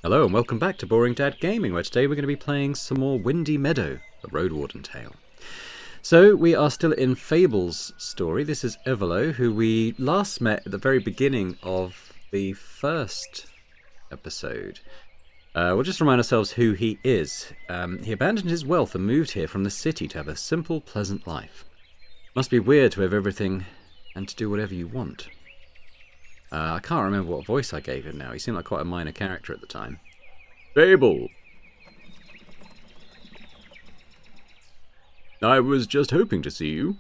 Hello and welcome back to Boring Dad Gaming, where today we're going to be playing some more Windy Meadow, the Roadwarden Tale. So we are still in Fable's story. This is Evelo, who we last met at the very beginning of the first episode. We'll just remind ourselves who he is. He abandoned his wealth and moved here from the city to have a simple, pleasant life. Must be weird to have everything and to do whatever you want. I can't remember what voice I gave him now. He seemed like quite a minor character at the time. Fable! I was just hoping to see you.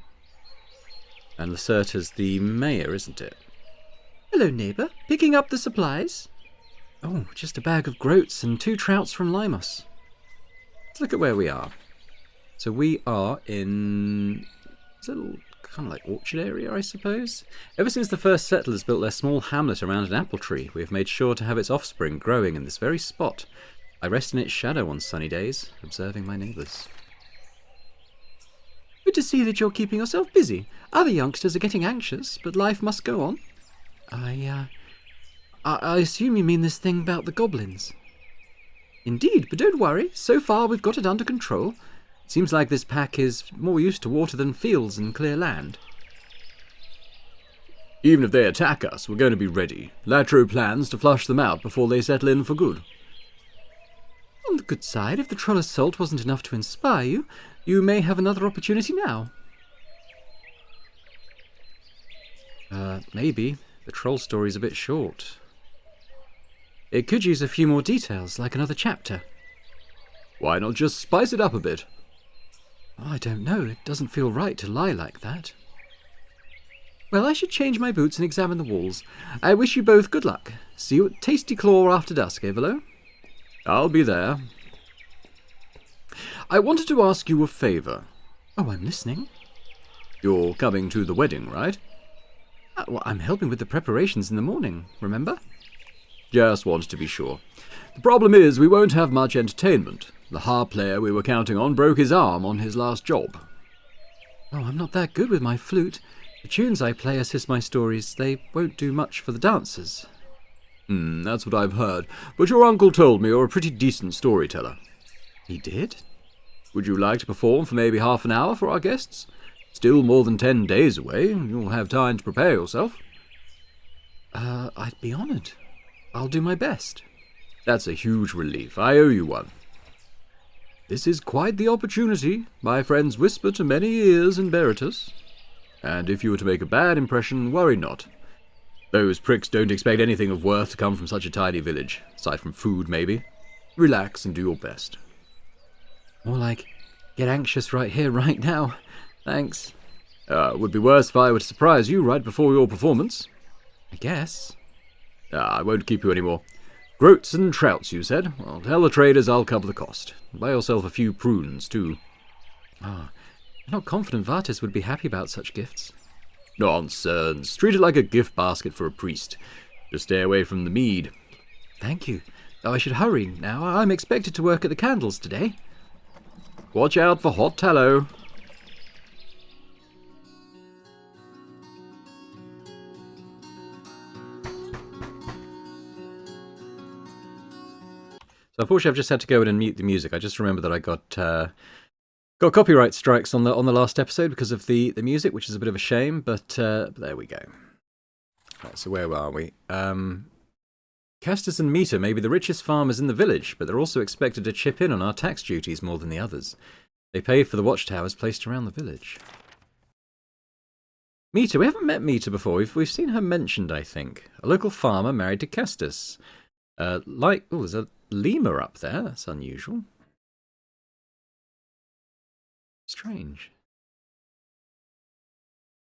And Lacerta's the mayor, isn't it? Hello, neighbour. Picking up the supplies? Oh, just a bag of groats and 2 trouts from Limos. Let's look at where we are. So we are in a little kind of like orchard area, I suppose. Ever since the first settlers built their small hamlet around an apple tree, we have made sure to have its offspring growing in this very spot. I rest in its shadow on sunny days, observing my neighbours. Good to see that you're keeping yourself busy. Other youngsters are getting anxious, but life must go on. I assume you mean this thing about the goblins. Indeed, but don't worry. So far we've got it under control. Seems like this pack is more used to water than fields and clear land. Even if they attack us, we're going to be ready. Latro plans to flush them out before they settle in for good. On the good side, if the troll assault wasn't enough to inspire you, you may have another opportunity now. Maybe. The troll story's a bit short. It could use a few more details, like another chapter. Why not just spice it up a bit? I don't know. It doesn't feel right to lie like that. Well, I should change my boots and examine the walls. I wish you both good luck. See you at Tasty Claw after dusk, Evelo. I'll be there. I wanted to ask you a favour. Oh, I'm listening. You're coming to the wedding, right? Well, I'm helping with the preparations in the morning, remember? Just wanted to be sure. The problem is we won't have much entertainment. The harp player we were counting on broke his arm on his last job. Oh, I'm not that good with my flute. The tunes I play assist my stories. They won't do much for the dancers. That's what I've heard. But your uncle told me you're a pretty decent storyteller. He did? Would you like to perform for maybe half an hour for our guests? Still more than 10 days away. You'll have time to prepare yourself. I'd be honoured. I'll do my best. That's a huge relief. I owe you one. This is quite the opportunity, my friends whisper to many ears in Beritus. And if you were to make a bad impression, worry not. Those pricks don't expect anything of worth to come from such a tiny village, aside from food, maybe. Relax and do your best. More like, get anxious right here, right now. Thanks. Would be worse if I were to surprise you right before your performance. I guess. I won't keep you any more. Groats and trouts, you said. Well, tell the traders I'll cover the cost. Buy yourself a few prunes, too. I'm not confident Vartis would be happy about such gifts. Nonsense. Treat it like a gift basket for a priest. Just stay away from the mead. Thank you. Though I should hurry now. I'm expected to work at the candles today. Watch out for hot tallow. So unfortunately, I've just had to go in and mute the music. I just remember that I got copyright strikes on the last episode because of the music, which is a bit of a shame. But there we go. Right, so where are we? Castus and Meta may be the richest farmers in the village, but they're also expected to chip in on our tax duties more than the others. They pay for the watchtowers placed around the village. Meta, we haven't met Meta before. We've seen her mentioned, I think. A local farmer married to Castus. There's a lemur up there. That's unusual. Strange.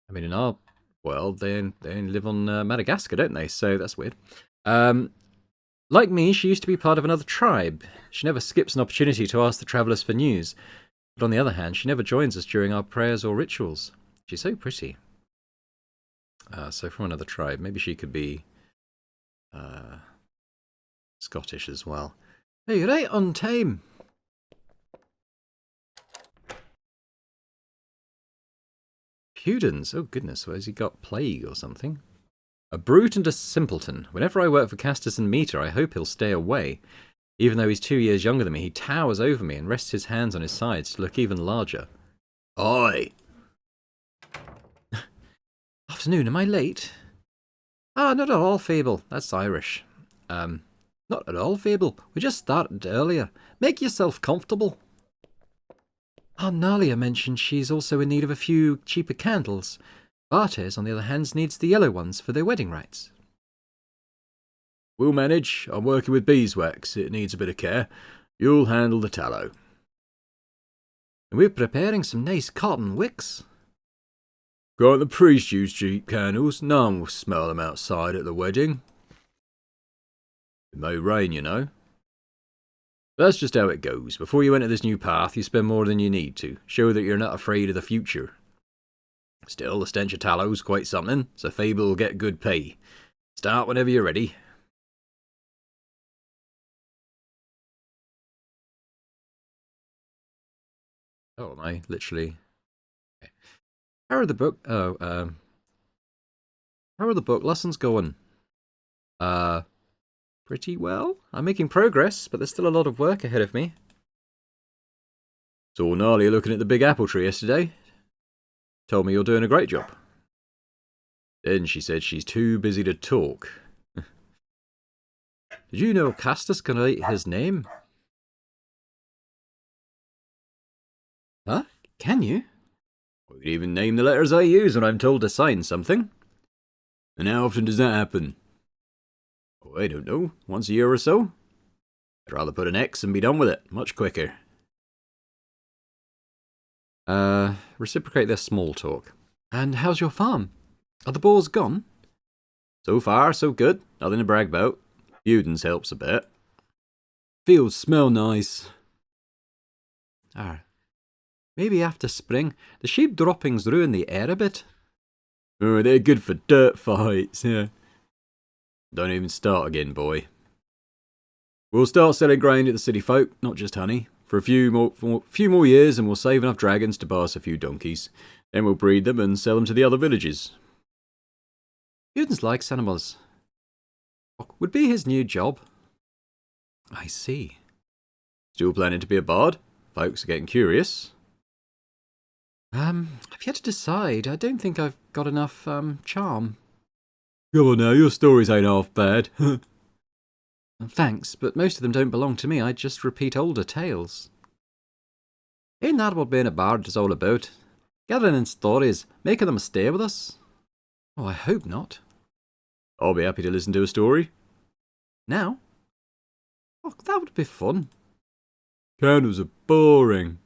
I mean, in our world, they only live on Madagascar, don't they? So that's weird. Like me, she used to be part of another tribe. She never skips an opportunity to ask the travellers for news. But on the other hand, she never joins us during our prayers or rituals. She's so pretty. So from another tribe. Maybe she could be Scottish as well. Hey, right on time. Pudens. Oh, goodness. Has he got plague or something? A brute and a simpleton. Whenever I work for Castus and Meter, I hope he'll stay away. Even though he's 2 years younger than me, he towers over me and rests his hands on his sides to look even larger. Oi! Afternoon, am I late? Ah, not at all, Fable. That's Irish. Not at all, Fable. We just started earlier. Make yourself comfortable. Aunt Nalia mentioned she's also in need of a few cheaper candles. Bartes, on the other hand, needs the yellow ones for their wedding rites. We'll manage. I'm working with beeswax. It needs a bit of care. You'll handle the tallow. And we're preparing some nice cotton wicks. Can't the priest use cheap candles? No one will smell them outside at the wedding. It may rain, you know. That's just how it goes. Before you enter this new path, you spend more than you need to. Show that you're not afraid of the future. Still, the stench of tallow's quite something, so Fable will get good pay. Start whenever you're ready. Oh, am I literally... Okay. How are the book... how are the book lessons going? Pretty well. I'm making progress, but there's still a lot of work ahead of me. Saw Gnarly looking at the big apple tree yesterday. Told me you're doing a great job. Then she said she's too busy to talk. Did you know Castus can write his name? Huh? Can you? I can even name the letters I use when I'm told to sign something. And how often does that happen? Oh, I don't know. Once a year or so? I'd rather put an X and be done with it. Much quicker. Reciprocate their small talk. And how's your farm? Are the boars gone? So far, so good. Nothing to brag about. Budens helps a bit. Fields smell nice. Maybe after spring, the sheep droppings ruin the air a bit. Oh, they're good for dirt fights, yeah. Don't even start again, boy. We'll start selling grain to the city folk, not just honey. For a few more years, and we'll save enough dragons to buy us a few donkeys. Then we'll breed them and sell them to the other villages. Budens likes animals. What would be his new job? I see. Still planning to be a bard? Folks are getting curious. I've yet to decide. I don't think I've got enough, charm. Come on now, your stories ain't half bad. Thanks, but most of them don't belong to me. I just repeat older tales. Ain't that what being a bard is all about? Gathering in stories, making them stay with us? Oh, I hope not. I'll be happy to listen to a story. Now? Oh, that would be fun. Candles are boring.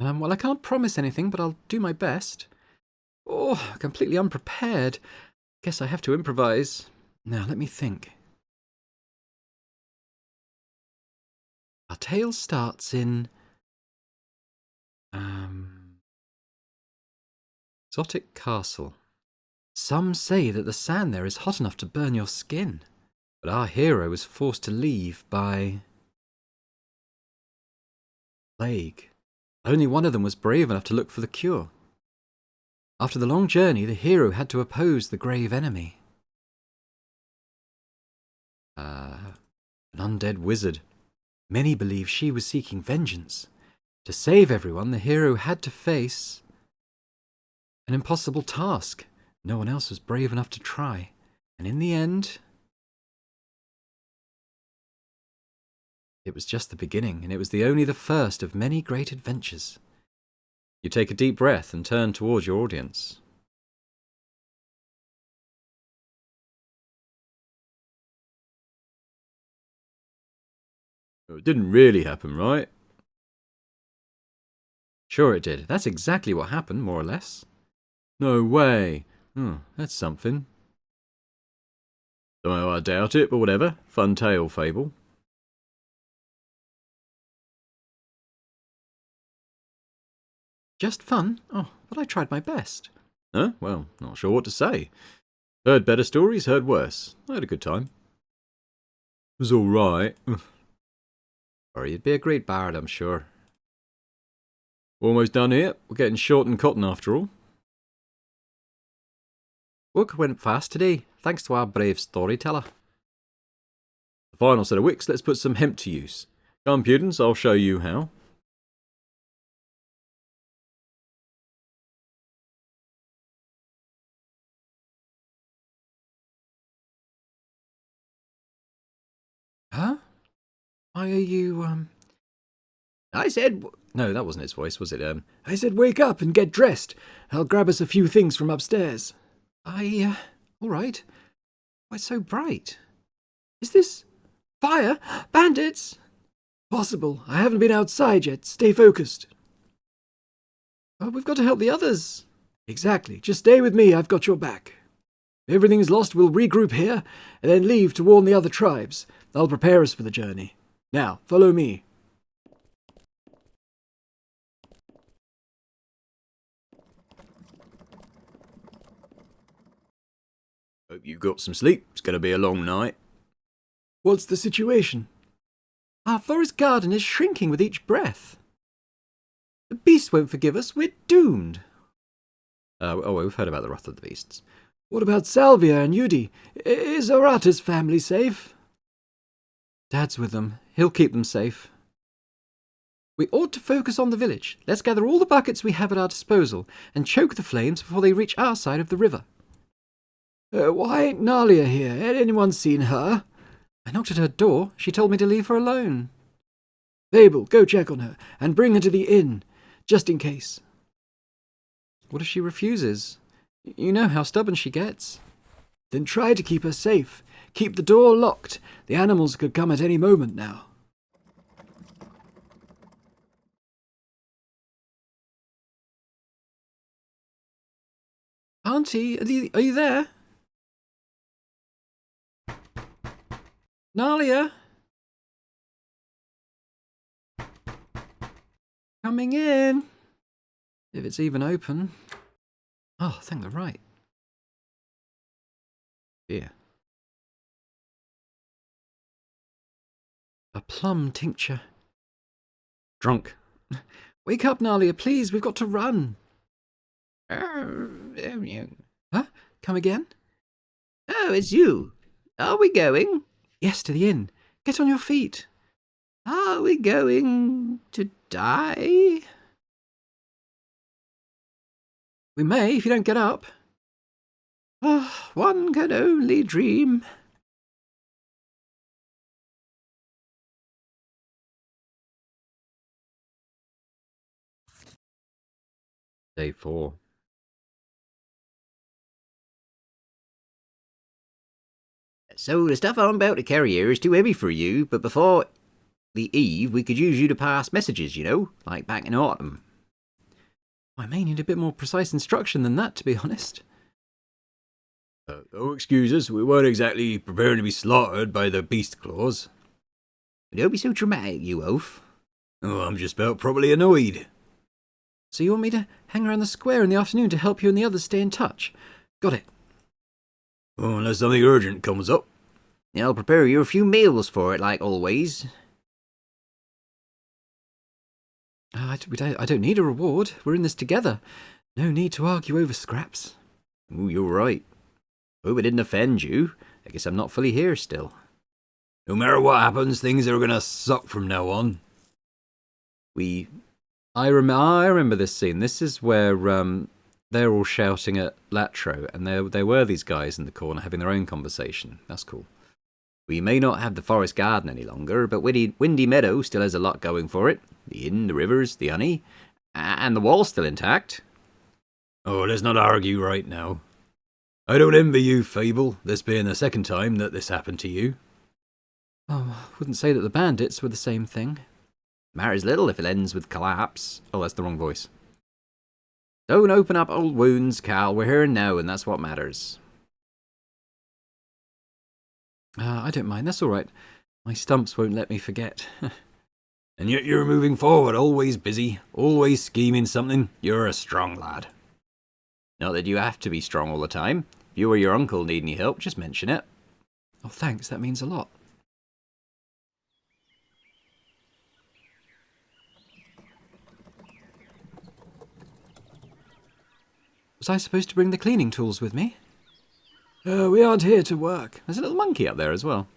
Well, I can't promise anything, but I'll do my best. Oh, completely unprepared. Guess I have to improvise. Now, let me think. Our tale starts in... Exotic Castle. Some say that the sand there is hot enough to burn your skin, but our hero was forced to leave by... plague. Only one of them was brave enough to look for the cure. After the long journey, the hero had to oppose the grave enemy. An undead wizard. Many believe she was seeking vengeance. To save everyone, the hero had to face an impossible task. No one else was brave enough to try. And in the end, it was just the beginning, and it was only the first of many great adventures. You take a deep breath and turn towards your audience. It didn't really happen, right? Sure it did. That's exactly what happened, more or less. No way. Oh, that's something. Don't know, I doubt it, but whatever. Fun tale, Fable. Just fun? Oh, but I tried my best. Huh? Well, not sure what to say. Heard better stories, heard worse. I had a good time. It was alright. Or you'd be a great bard, I'm sure. Almost done here. We're getting short and cotton after all. Work went fast today, thanks to our brave storyteller. The final set of wicks, let's put some hemp to use. Come, Pudens, I'll show you how. Huh? Why are you, I said... No, that wasn't his voice, was it? I said wake up and get dressed. I'll grab us a few things from upstairs. All right. Why so bright? Is this fire? Bandits? Possible. I haven't been outside yet. Stay focused. Well, we've got to help the others. Exactly. Just stay with me. I've got your back. If everything is lost, we'll regroup here and then leave to warn the other tribes. They'll prepare us for the journey. Now, follow me. Hope you got some sleep. It's going to be a long night. What's the situation? Our forest garden is shrinking with each breath. The beast won't forgive us. We're doomed. We've heard about the wrath of the beasts. What about Salvia and Yudi? Is Orata's family safe? Dad's with them. He'll keep them safe. We ought to focus on the village. Let's gather all the buckets we have at our disposal and choke the flames before they reach our side of the river. Why ain't Nalia here? Had anyone seen her? I knocked at her door. She told me to leave her alone. Babel, go check on her and bring her to the inn, just in case. What if she refuses? You know how stubborn she gets. Then try to keep her safe. Keep the door locked. The animals could come at any moment now. Auntie, are you there? Nalia? Coming in. If it's even open. Oh, thank the right. Yeah. A plum tincture. Drunk. Wake up, Nalia, please. We've got to run. Huh? Come again? Oh, it's you. Are we going? Yes, to the inn. Get on your feet. Are we going to die? We may, if you don't get up. Oh, one can only dream. Day 4. So the stuff I'm about to carry here is too heavy for you, but before the eve we could use you to pass messages, you know, like back in autumn. I may need a bit more precise instruction than that, to be honest. Excuse us, we weren't exactly preparing to be slaughtered by the beast claws. Don't be so dramatic, you oaf. Oh, I'm just about properly annoyed. So you want me to hang around the square in the afternoon to help you and the others stay in touch? Got it. Oh, unless something urgent comes up. I'll prepare you a few meals for it, like always. I don't need a reward. We're in this together. No need to argue over scraps. Ooh, you're right. Hope it didn't offend you. I guess I'm not fully here still. No matter what happens, things are gonna suck from now on. I remember this scene. This is where they're all shouting at Latro, and there were these guys in the corner having their own conversation. That's cool. We may not have the forest garden any longer, but Windy Meadow still has a lot going for it. The inn, the rivers, the honey, and the wall's still intact. Oh, let's not argue right now. I don't envy you, Fable, this being the second time that this happened to you. Oh, I wouldn't say that the bandits were the same thing. Matters little if it ends with collapse. Oh, that's the wrong voice. Don't open up old wounds, Cal. We're here and now, and that's what matters. I don't mind. That's all right. My stumps won't let me forget. And yet you're moving forward, always busy, always scheming something. You're a strong lad. Not that you have to be strong all the time. If you or your uncle need any help, just mention it. Oh, thanks. That means a lot. Was I supposed to bring the cleaning tools with me? We aren't here to work. There's a little monkey up there as well.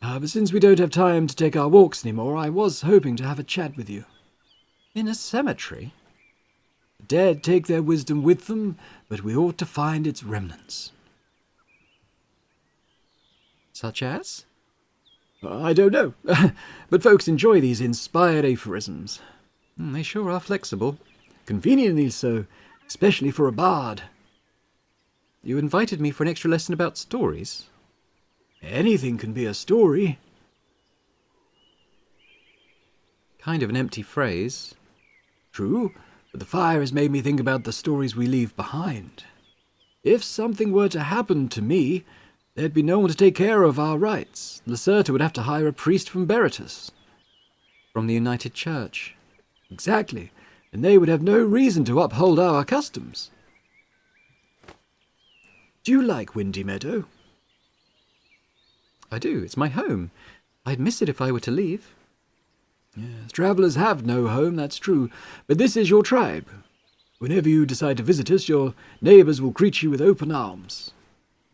But since we don't have time to take our walks anymore, I was hoping to have a chat with you. In a cemetery? The dead take their wisdom with them, but we ought to find its remnants. Such as? I don't know, but folks enjoy these inspired aphorisms. They sure are flexible. Conveniently so, especially for a bard. You invited me for an extra lesson about stories? Anything can be a story. Kind of an empty phrase. True, but the fire has made me think about the stories we leave behind. If something were to happen to me, there'd be no one to take care of our rights. Lacerta would have to hire a priest from Berytus. From the United Church. Exactly, and they would have no reason to uphold our customs. Do you like Windy Meadow? I do. It's my home. I'd miss it if I were to leave. Yes, travellers have no home, that's true, but this is your tribe. Whenever you decide to visit us, your neighbours will greet you with open arms.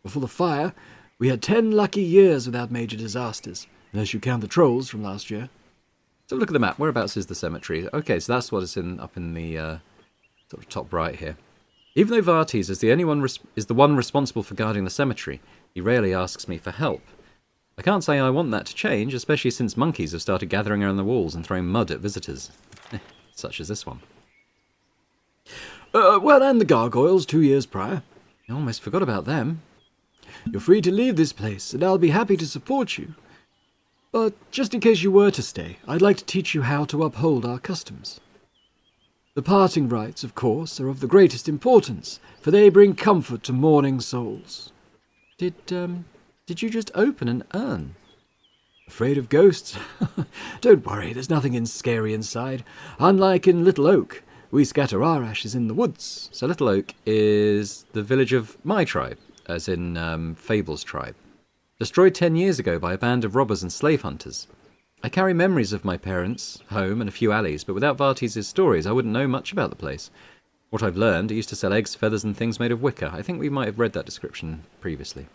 Before the fire, we had 10 lucky years without major disasters, unless you count the trolls from last year. So look at the map. Whereabouts is the cemetery? Okay, so that's what is up in the sort of top right here. Even though Vartes is the one responsible for guarding the cemetery, he rarely asks me for help. I can't say I want that to change, especially since monkeys have started gathering around the walls and throwing mud at visitors. Such as this one. Well, and the gargoyles 2 years prior. I almost forgot about them. You're free to leave this place, and I'll be happy to support you. But just in case you were to stay, I'd like to teach you how to uphold our customs. The parting rites, of course, are of the greatest importance, for they bring comfort to mourning souls. Did you just open an urn? Afraid of ghosts? Don't worry, there's nothing scary inside. Unlike in Little Oak, we scatter our ashes in the woods. So Little Oak is the village of my tribe, as in Fable's tribe. Destroyed 10 years ago by a band of robbers and slave hunters. I carry memories of my parents, home, and a few alleys, but without Vartes' stories, I wouldn't know much about the place. What I've learned, it used to sell eggs, feathers, and things made of wicker. I think we might have read that description previously.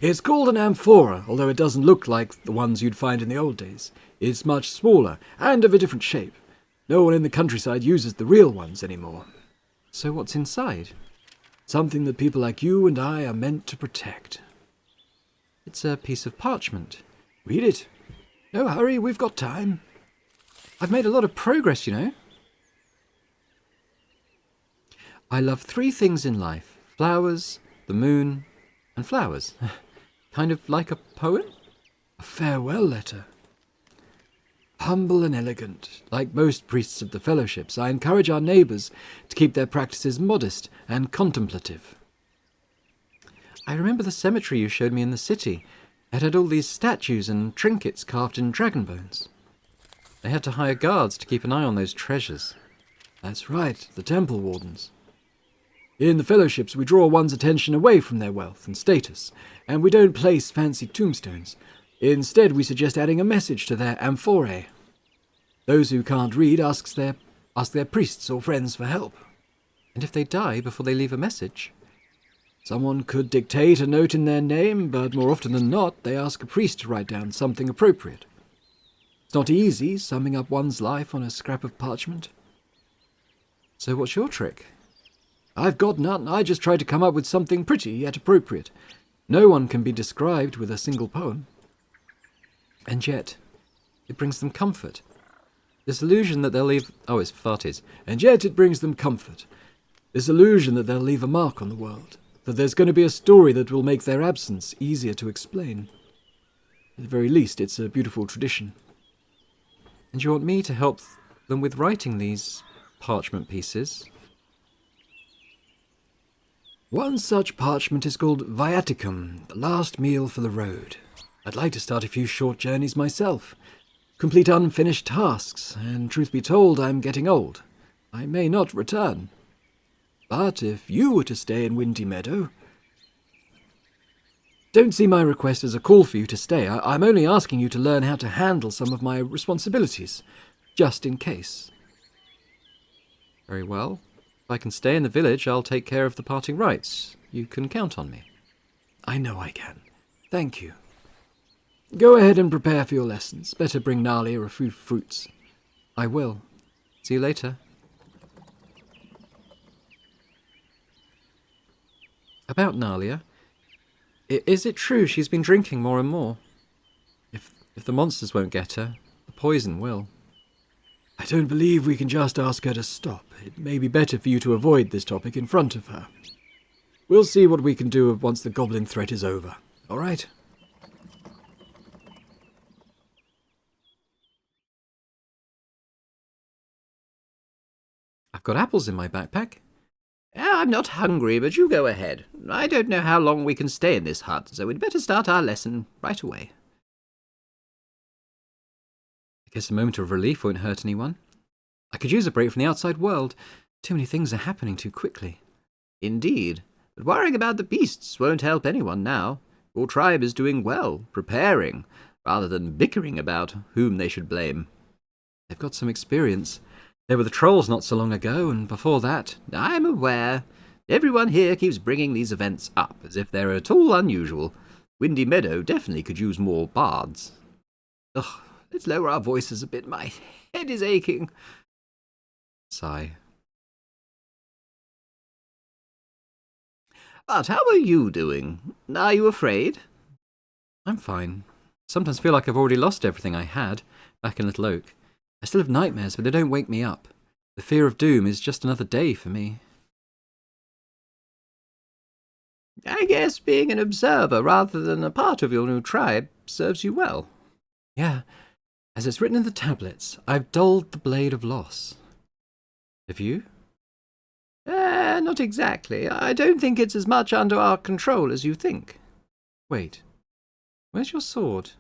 It's called an amphora, although it doesn't look like the ones you'd find in the old days. It's much smaller, and of a different shape. No one in the countryside uses the real ones anymore. So what's inside? Something that people like you and I are meant to protect. It's a piece of parchment. Read it. No hurry, we've got time. I've made a lot of progress, you know. I love 3 things in life. Flowers, the moon, and flowers. Kind of like a poem? A farewell letter. Humble and elegant. Like most priests of the fellowships, I encourage our neighbours to keep their practices modest and contemplative. I remember the cemetery you showed me in the city. It had all these statues and trinkets carved in dragon bones. They had to hire guards to keep an eye on those treasures. That's right, the temple wardens. In the fellowships, we draw one's attention away from their wealth and status, and we don't place fancy tombstones. Instead, we suggest adding a message to their amphorae. Those who can't read ask their priests or friends for help. And if they die before they leave a message? Someone could dictate a note in their name, but more often than not, they ask a priest to write down something appropriate. It's not easy, summing up one's life on a scrap of parchment. So what's your trick? I've got none. I just try to come up with something pretty yet appropriate. No one can be described with a single poem. And yet, it brings them comfort. This illusion that they'll leave... Oh, it's Vartes. And yet it brings them comfort. This illusion that they'll leave a mark on the world. That there's going to be a story that will make their absence easier to explain. At the very least, it's a beautiful tradition. And you want me to help them with writing these parchment pieces? One such parchment is called Viaticum, the last meal for the road. I'd like to start a few short journeys myself. Complete unfinished tasks, and truth be told, I'm getting old. I may not return. But if you were to stay in Windy Meadow... Don't see my request as a call for you to stay. I'm only asking you to learn how to handle some of my responsibilities, just in case. Very well. If I can stay in the village, I'll take care of the parting rites. You can count on me. I know I can. Thank you. Go ahead and prepare for your lessons. Better bring Nalia a few fruits. I will. See you later. About Nalia. Is it true she's been drinking more and more? If the monsters won't get her, the poison will. I don't believe we can just ask her to stop. It may be better for you to avoid this topic in front of her. We'll see what we can do once the goblin threat is over. All right? I've got apples in my backpack. I'm not hungry, but you go ahead. I don't know how long we can stay in this hut, so we'd better start our lesson right away. I guess a moment of relief won't hurt anyone. I could use a break from the outside world. Too many things are happening too quickly. Indeed, but worrying about the beasts won't help anyone now. Your tribe is doing well, preparing, rather than bickering about whom they should blame. They've got some experience. There were the trolls not so long ago, and before that... I'm aware. Everyone here keeps bringing these events up, as if they're at all unusual. Windy Meadow definitely could use more bards. Ugh, let's lower our voices a bit. My head is aching. Sigh. But how are you doing? Are you afraid? I'm fine. Sometimes feel like I've already lost everything I had back in Little Oak. I still have nightmares, but they don't wake me up. The fear of doom is just another day for me. I guess being an observer rather than a part of your new tribe serves you well. Yeah, as it's written in the tablets, I've dulled the blade of loss. Have you? Not exactly. I don't think it's as much under our control as you think. Wait, where's your sword?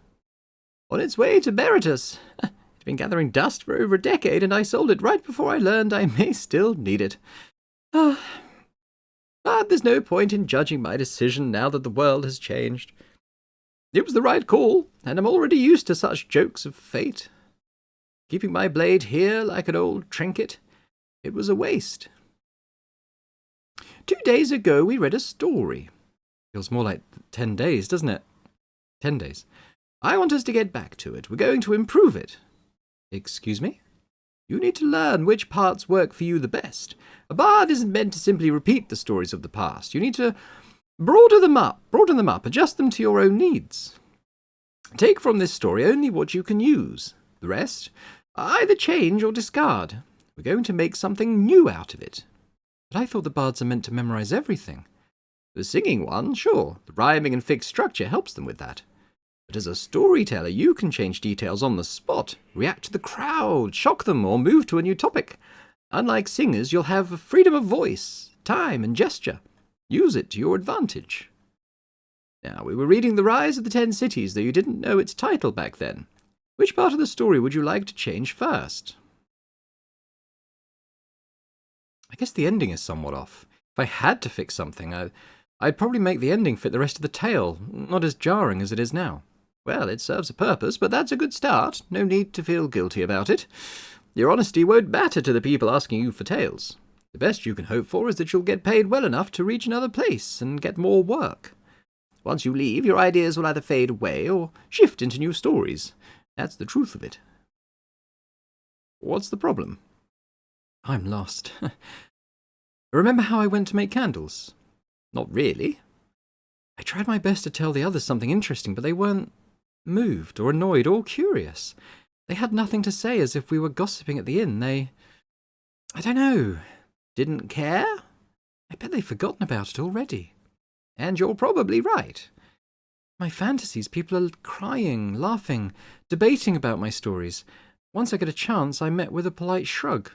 On its way to Beritus. It's been gathering dust for over a decade, and I sold it right before I learned I may still need it. But there's no point in judging my decision now that the world has changed. It was the right call, and I'm already used to such jokes of fate. Keeping my blade here like an old trinket, it was a waste. 2 days ago we read a story. Feels more like 10 days, doesn't it? 10 days. I want us to get back to it. We're going to improve it. Excuse me? You need to learn which parts work for you the best. A bard isn't meant to simply repeat the stories of the past. You need to broaden them up, adjust them to your own needs. Take from this story only what you can use. The rest, either change or discard. We're going to make something new out of it. But I thought the bards are meant to memorize everything. The singing one, sure. The rhyming and fixed structure helps them with that. But as a storyteller, you can change details on the spot, react to the crowd, shock them, or move to a new topic. Unlike singers, you'll have freedom of voice, time, and gesture. Use it to your advantage. Now, we were reading The Rise of the 10 Cities, though you didn't know its title back then. Which part of the story would you like to change first? I guess the ending is somewhat off. If I had to fix something, I'd probably make the ending fit the rest of the tale, not as jarring as it is now. Well, it serves a purpose, but that's a good start. No need to feel guilty about it. Your honesty won't matter to the people asking you for tales. The best you can hope for is that you'll get paid well enough to reach another place and get more work. Once you leave, your ideas will either fade away or shift into new stories. That's the truth of it. What's the problem? I'm lost. Remember how I went to make candles? Not really. I tried my best to tell the others something interesting, but they weren't moved or annoyed or curious. They had nothing to say, as if we were gossiping at the inn. I don't know. Didn't care? I bet they've forgotten about it already. And you're probably right. My fantasies, people are crying, laughing, debating about my stories. Once I get a chance, I met with a polite shrug.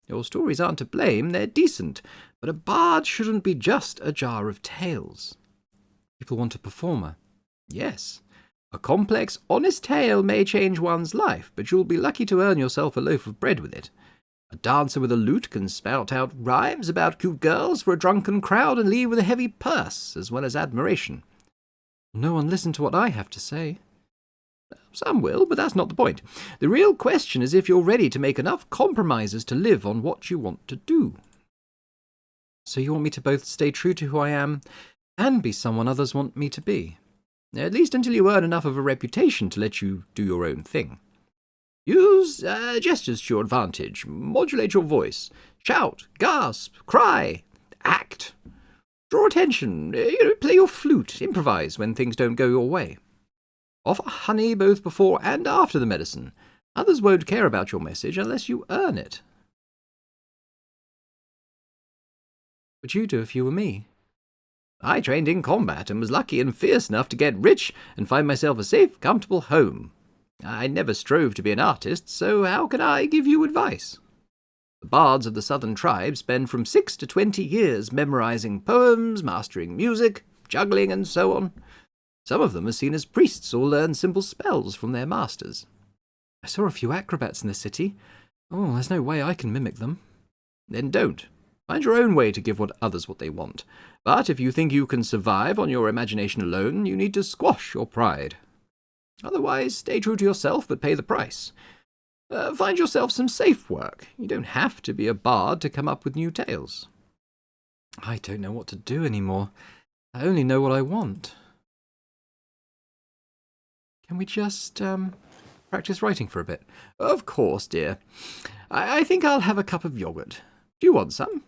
Your stories aren't to blame, they're decent, but a bard shouldn't be just a jar of tales. People want a performer. Yes. A complex, honest tale may change one's life, but you'll be lucky to earn yourself a loaf of bread with it. A dancer with a lute can spout out rhymes about cute girls for a drunken crowd and leave with a heavy purse, as well as admiration. No one listened to what I have to say. Some will, but that's not the point. The real question is if you're ready to make enough compromises to live on what you want to do. So you want me to both stay true to who I am and be someone others want me to be? At least until you earn enough of a reputation to let you do your own thing. Use gestures to your advantage. Modulate your voice. Shout, gasp, cry, act. Draw attention. Play your flute. Improvise when things don't go your way. Offer honey both before and after the medicine. Others won't care about your message unless you earn it. What'd you do if you were me? I trained in combat and was lucky and fierce enough to get rich and find myself a safe, comfortable home. I never strove to be an artist, so how can I give you advice? The bards of the southern tribes spend from 6 to 20 years memorizing poems, mastering music, juggling, and so on. Some of them are seen as priests or learn simple spells from their masters. I saw a few acrobats in the city. Oh, there's no way I can mimic them. Then don't. Find your own way to give others what they want. But if you think you can survive on your imagination alone, you need to squash your pride. Otherwise, stay true to yourself, but pay the price. Find yourself some safe work. You don't have to be a bard to come up with new tales. I don't know what to do anymore. I only know what I want. Can we just, practice writing for a bit? Of course, dear. I think I'll have a cup of yogurt. Do you want some?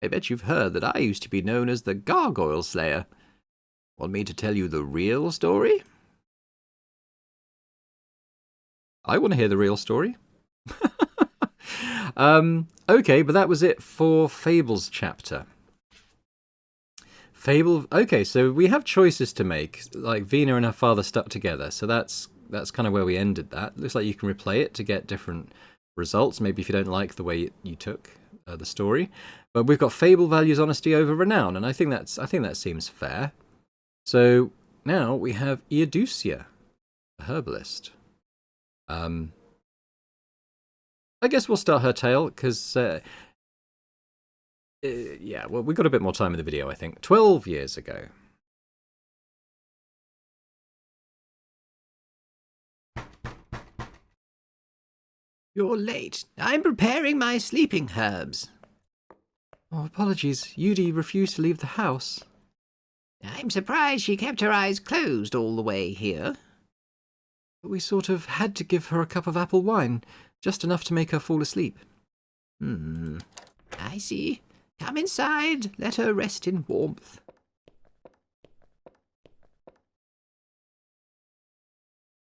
I bet you've heard that I used to be known as the Gargoyle Slayer. Want me to tell you the real story? I want to hear the real story. Okay, but that was it for Fables chapter. Okay, so we have choices to make. Like Vina and her father stuck together, so that's kind of where we ended that. Looks like you can replay it to get different results, maybe if you don't like the way you took the story. But we've got Fable values honesty over renown, and I think that seems fair. So now we have Eudocia, a herbalist. I guess we'll start her tale, because, yeah, well, we've got a bit more time in the video, I think. 12 years ago. You're late. I'm preparing my sleeping herbs. Oh, apologies. Yudi refused to leave the house. I'm surprised she kept her eyes closed all the way here. But we sort of had to give her a cup of apple wine, just enough to make her fall asleep. I see. Come inside. Let her rest in warmth.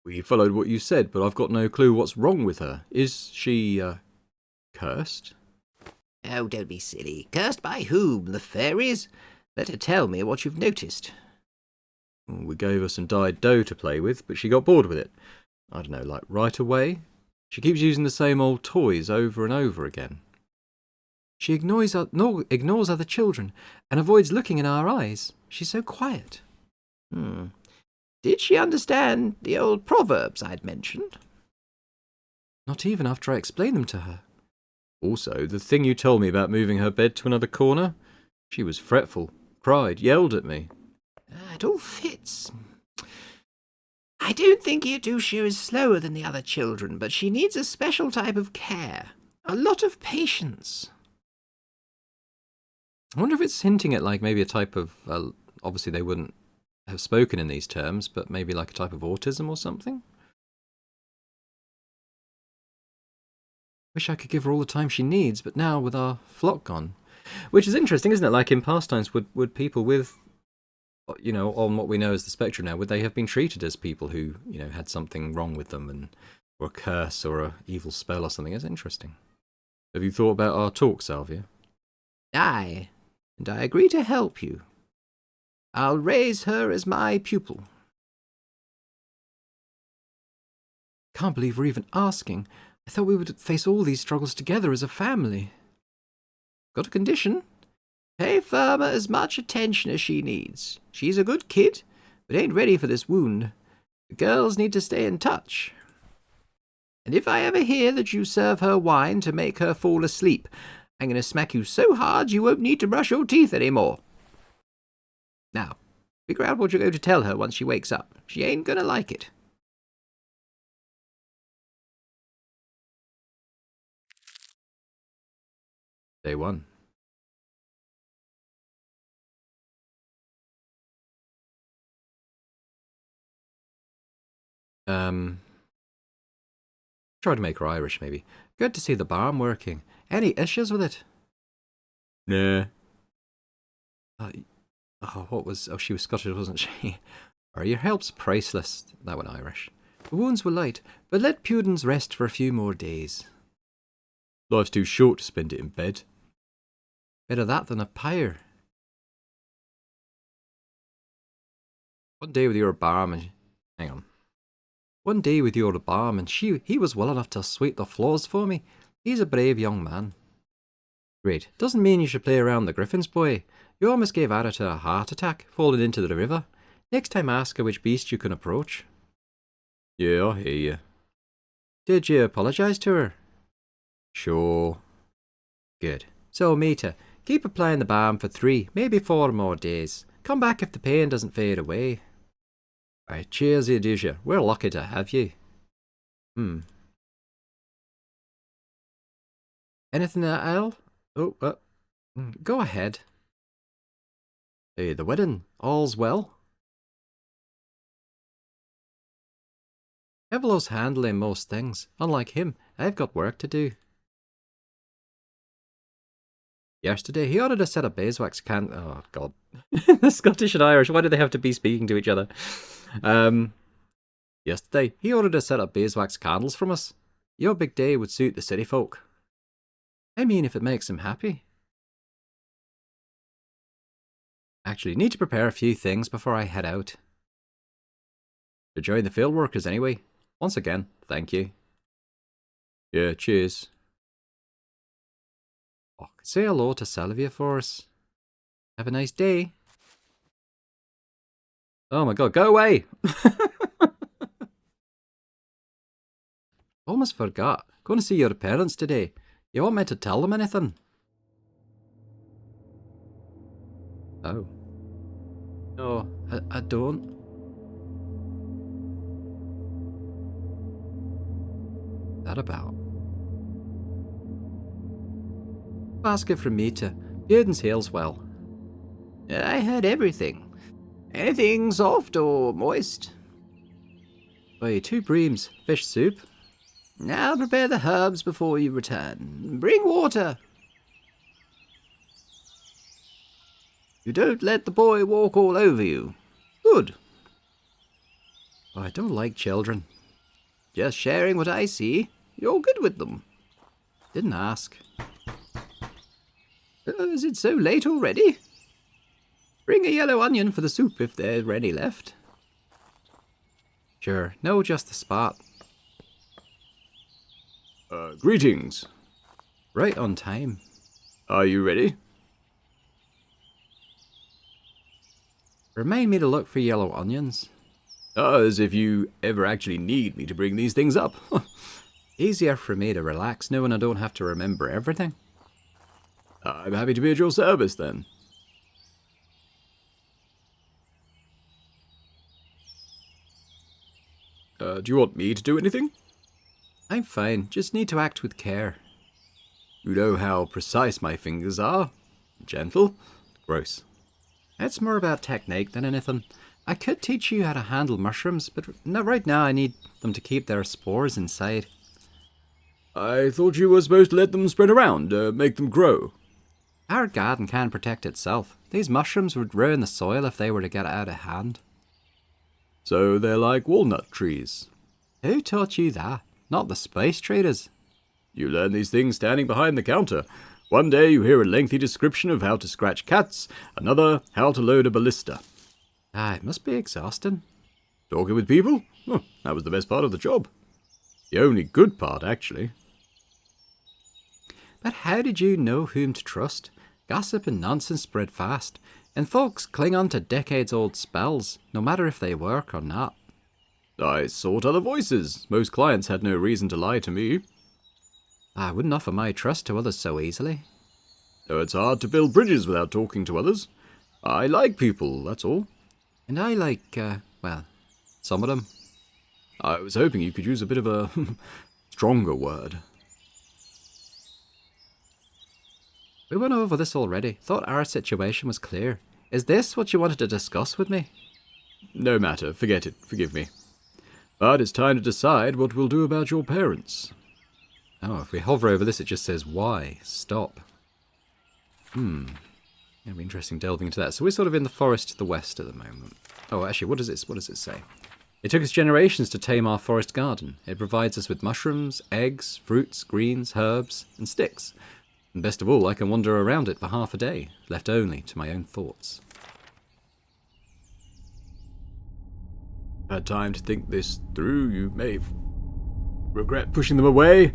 We followed what you said, but I've got no clue what's wrong with her. Is she, cursed? Oh, don't be silly. Cursed by whom? The fairies? Let her tell me what you've noticed. We gave her some dyed dough to play with, but she got bored with it. I don't know, like right away? She keeps using the same old toys over and over again. She ignores other children and avoids looking in our eyes. She's so quiet. Did she understand the old proverbs I'd mentioned? Not even after I explained them to her. Also, the thing you told me about moving her bed to another corner? She was fretful, cried, yelled at me. It all fits. I don't think Eudocia is slower than the other children, but she needs a special type of care. A lot of patience. I wonder if it's hinting at like maybe a type of, obviously they wouldn't have spoken in these terms, but maybe like a type of autism or something? Wish I could give her all the time she needs, but now with our flock gone. Which is interesting, isn't it? Like in past times, would people with, you know, on what we know as the spectrum now, would they have been treated as people who, you know, had something wrong with them and or a curse or a evil spell or something? It's interesting. Have you thought about our talk, Salvia? Aye, and I agree to help you. I'll raise her as my pupil. Can't believe we're even asking. I thought we would face all these struggles together as a family. Got a condition. Pay Firma as much attention as she needs. She's a good kid, but ain't ready for this wound. The girls need to stay in touch. And if I ever hear that you serve her wine to make her fall asleep, I'm going to smack you so hard you won't need to brush your teeth anymore. Now, figure out what you're going to tell her once she wakes up. She ain't going to like it. Day 1. Try to make her Irish, maybe. Good to see the barn working. Any issues with it? Nah. She was Scottish, wasn't she? Or your help's priceless. That one Irish. The wounds were light, but let Pudens rest for a few more days. Life's too short to spend it in bed. Better that than a pyre. One day with your barman. Hang on. One day with your barman, he was well enough to sweep the floors for me. He's a brave young man. Great. Doesn't mean you should play around the Griffin's boy. You almost gave Arata a heart attack, falling into the river. Next time ask her which beast you can approach. Yeah, I hear you. Did you apologise to her? Sure. Good. So, meet her. Keep applying the balm for 3, maybe 4 more days. Come back if the pain doesn't fade away. Right, cheers, Edosia. We're lucky to have you. Anything else? Go ahead. Hey, the wedding, all's well? Evelow's handling most things. Unlike him, I've got work to do. Yesterday, he ordered a set of beeswax can. Oh, God. The Scottish and Irish, why do they have to be speaking to each other? Yesterday, he ordered a set of beeswax candles from us. Your big day would suit the city folk. I mean, if it makes him happy. Actually, need to prepare a few things before I head out. To join the field workers anyway. Once again, thank you. Yeah, cheers. Oh, say hello to Salvia for us. Have a nice day. Oh my God, go away! Almost forgot. Going to see your parents today. You want me to tell them anything? Oh. No, I don't. What's that about? Basket from Mita. Bearden's hails well. I had everything. Anything soft or moist? Why, 2 breams. Fish soup. Now prepare the herbs before you return. Bring water. You don't let the boy walk all over you. Good. Oh, I don't like children. Just sharing what I see. You're good with them. Didn't ask. Is it so late already? Bring a yellow onion for the soup if there's any left. Sure, no, just the spot. Greetings. Right on time. Are you ready? Remind me to look for yellow onions. As if you ever actually need me to bring these things up. Easier for me to relax knowing I don't have to remember everything. I'm happy to be at your service then. Do you want me to do anything? I'm fine, just need to act with care. You know how precise my fingers are. Gentle. Gross. It's more about technique than anything. I could teach you how to handle mushrooms, but right now I need them to keep their spores inside. I thought you were supposed to let them spread around, make them grow. Our garden can protect itself. These mushrooms would ruin the soil if they were to get out of hand. So they're like walnut trees. Who taught you that? Not the spice traders. You learn these things standing behind the counter. One day you hear a lengthy description of how to scratch cats, another how to load a ballista. Ah, it must be exhausting. Talking with people? That was the best part of the job. The only good part, actually. But how did you know whom to trust? Gossip and nonsense spread fast, and folks cling on to decades-old spells, no matter if they work or not. I sought other voices. Most clients had no reason to lie to me. I wouldn't offer my trust to others so easily. Though it's hard to build bridges without talking to others. I like people, that's all. And I like, some of them. I was hoping you could use a bit of a stronger word. We went over this already. Thought our situation was clear. Is this what you wanted to discuss with me? No matter, forget it, forgive me. But it's time to decide what we'll do about your parents. Oh, if we hover over this, it just says, why? Stop. It'll be interesting delving into that. So we're sort of in the forest to the west at the moment. Oh, actually, what does it say? It took us generations to tame our forest garden. It provides us with mushrooms, eggs, fruits, greens, herbs, and sticks. And best of all, I can wander around it for half a day, left only to my own thoughts. Had time to think this through. You may regret pushing them away.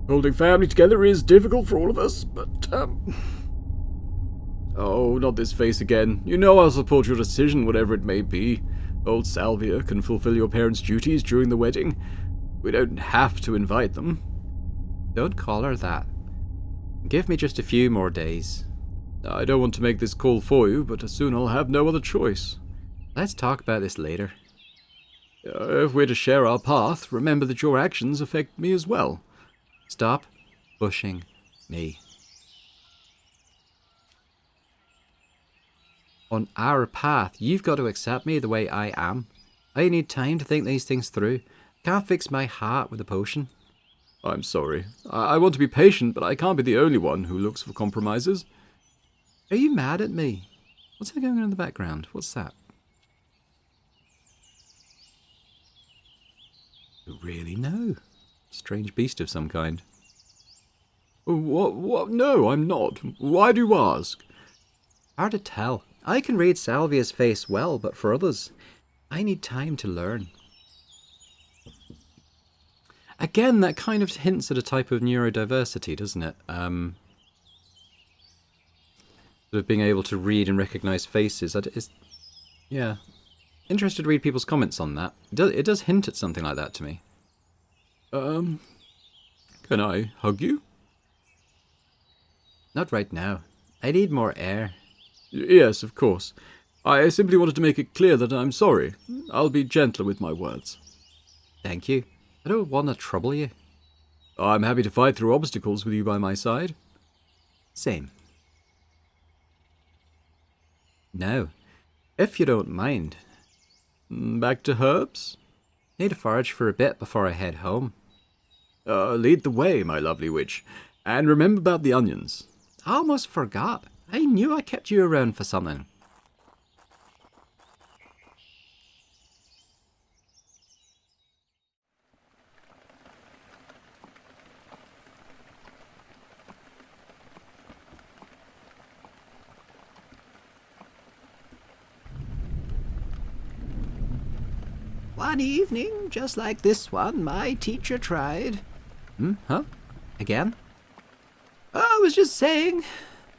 Holding family together is difficult for all of us, but, Oh, not this face again. You know I'll support your decision, whatever it may be. Old Salvia can fulfill your parents' duties during the wedding. We don't have to invite them. Don't call her that. Give me just a few more days. I don't want to make this call for you, but soon I'll have no other choice. Let's talk about this later. If we're to share our path, remember that your actions affect me as well. Stop pushing me. On our path, you've got to accept me the way I am. I need time to think these things through. Can't fix my heart with a potion. I'm sorry. I want to be patient, but I can't be the only one who looks for compromises. Are you mad at me? What's that going on in the background? What's that? Really? No. Strange beast of some kind. What? No, I'm not. Why do you ask? Hard to tell. I can read Salvia's face well, but for others, I need time to learn. Again, that kind of hints at a type of neurodiversity, doesn't it? Sort of being able to read and recognise faces. Yeah. Interested to read people's comments on that. It does hint at something like that to me. Can I hug you? Not right now. I need more air. Yes, of course. I simply wanted to make it clear that I'm sorry. I'll be gentler with my words. Thank you. I don't want to trouble you. I'm happy to fight through obstacles with you by my side. Same. Now, if you don't mind. Back to herbs? Need to forage for a bit before I head home. Lead the way, my lovely witch. And remember about the onions. I almost forgot. I knew I kept you around for something. One evening, just like this one, my teacher tried. Huh? Again? I was just saying,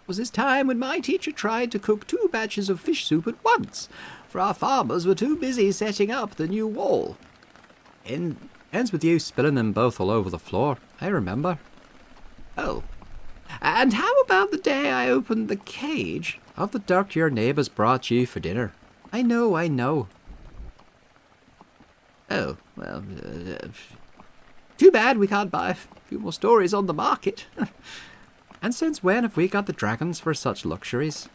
was this time when my teacher tried to cook 2 batches of fish soup at once, for our farmers were too busy setting up the new wall. Ends with you spilling them both all over the floor. I remember. Oh. And how about the day I opened the cage? Of the duck your neighbours brought you for dinner. I know. Oh, well, too bad we can't buy a few more stories on the market. And since when have we got the dragons for such luxuries?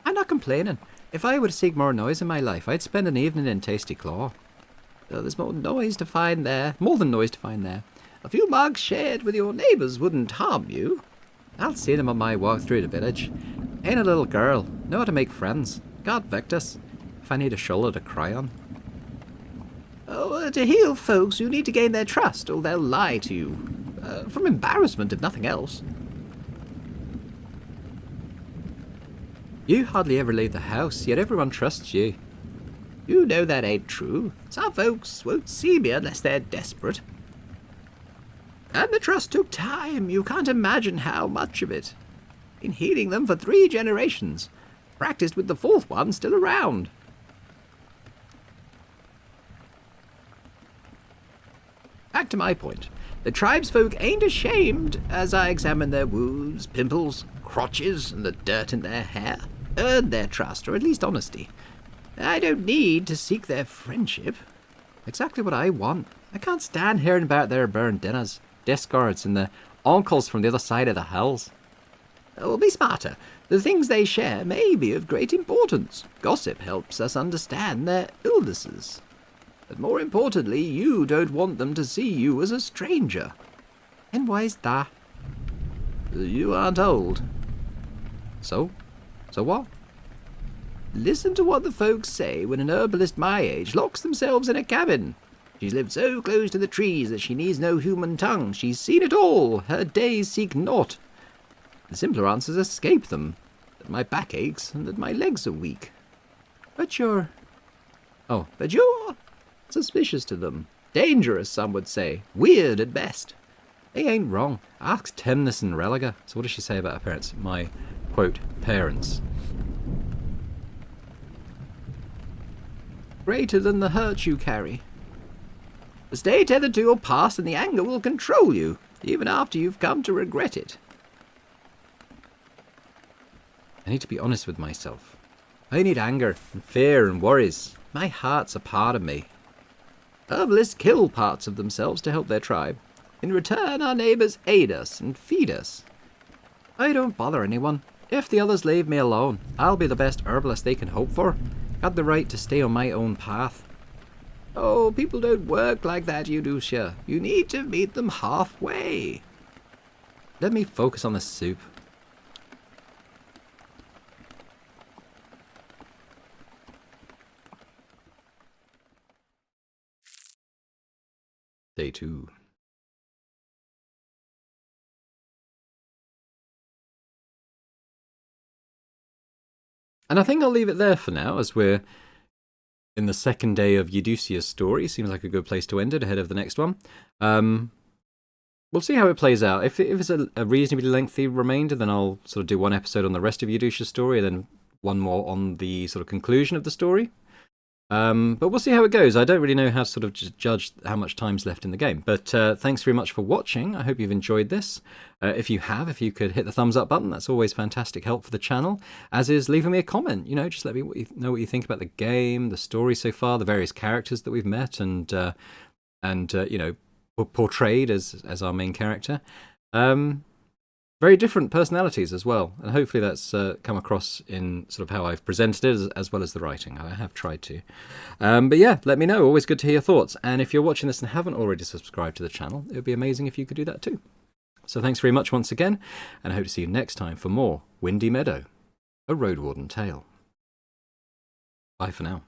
I'm not complaining. If I were to seek more noise in my life, I'd spend an evening in Tasty Claw. There's more noise to find there. More than noise to find there. A few mugs shared with your neighbours wouldn't harm you. I'll see them on my walk through the village. Ain't a little girl. Know how to make friends. God Victus. If I need a shoulder to cry on. Oh, to heal folks, you need to gain their trust, or they'll lie to you. From embarrassment, if nothing else. You hardly ever leave the house, yet everyone trusts you. You know that ain't true. Some folks won't see me unless they're desperate. And the trust took time. You can't imagine how much of it. Been healing them for 3 generations. Practiced with the 4th one still around. Back to my point. The tribesfolk ain't ashamed as I examine their wounds, pimples, crotches, and the dirt in their hair. Earn their trust, or at least honesty. I don't need to seek their friendship. Exactly what I want. I can't stand hearing about their burned dinners, discords, and the uncles from the other side of the hills. Well, be smarter. The things they share may be of great importance. Gossip helps us understand their illnesses. But more importantly, you don't want them to see you as a stranger. And why is that? You aren't old. So? So what? Listen to what the folks say when an herbalist my age locks themselves in a cabin. She's lived so close to the trees that she needs no human tongue. She's seen it all. Her days seek naught. The simpler answers escape them. That my back aches and that my legs are weak. But you're suspicious to them. Dangerous, some would say. Weird at best. They ain't wrong. Ask Temnis and Religer. So what does she say about her parents? My, quote, parents. Greater than the hurt you carry. Stay tethered to your past and the anger will control you, even after you've come to regret it. I need to be honest with myself. I need anger and fear and worries. My heart's a part of me. Herbalists kill parts of themselves to help their tribe. In return, our neighbours aid us and feed us. I don't bother anyone. If the others leave me alone, I'll be the best herbalist they can hope for. Got the right to stay on my own path. Oh, people don't work like that, Eudocia. You need to meet them halfway. Let me focus on the soup. Day 2. And I think I'll leave it there for now, as we're in the second day of Euducia's story. Seems like a good place to end it ahead of the next one. We'll see how it plays out. If it's a reasonably lengthy remainder, then I'll sort of do one episode on the rest of Euducia's story, and then one more on the sort of conclusion of the story. But we'll see how it goes. I don't really know how to sort of just judge how much time's left in the game. But thanks very much for watching. I hope you've enjoyed this. If you could hit the thumbs up button, that's always fantastic help for the channel. As is leaving me a comment. Just let me know what you think about the game, the story so far, the various characters that we've met and portrayed as our main character. Very different personalities as well, and hopefully that's come across in sort of how I've presented it as well as the writing. I have tried to. But yeah, let me know. Always good to hear your thoughts. And if you're watching this and haven't already subscribed to the channel, it would be amazing if you could do that too. So thanks very much once again, and I hope to see you next time for more Windy Meadow, a Roadwarden Tale. Bye for now.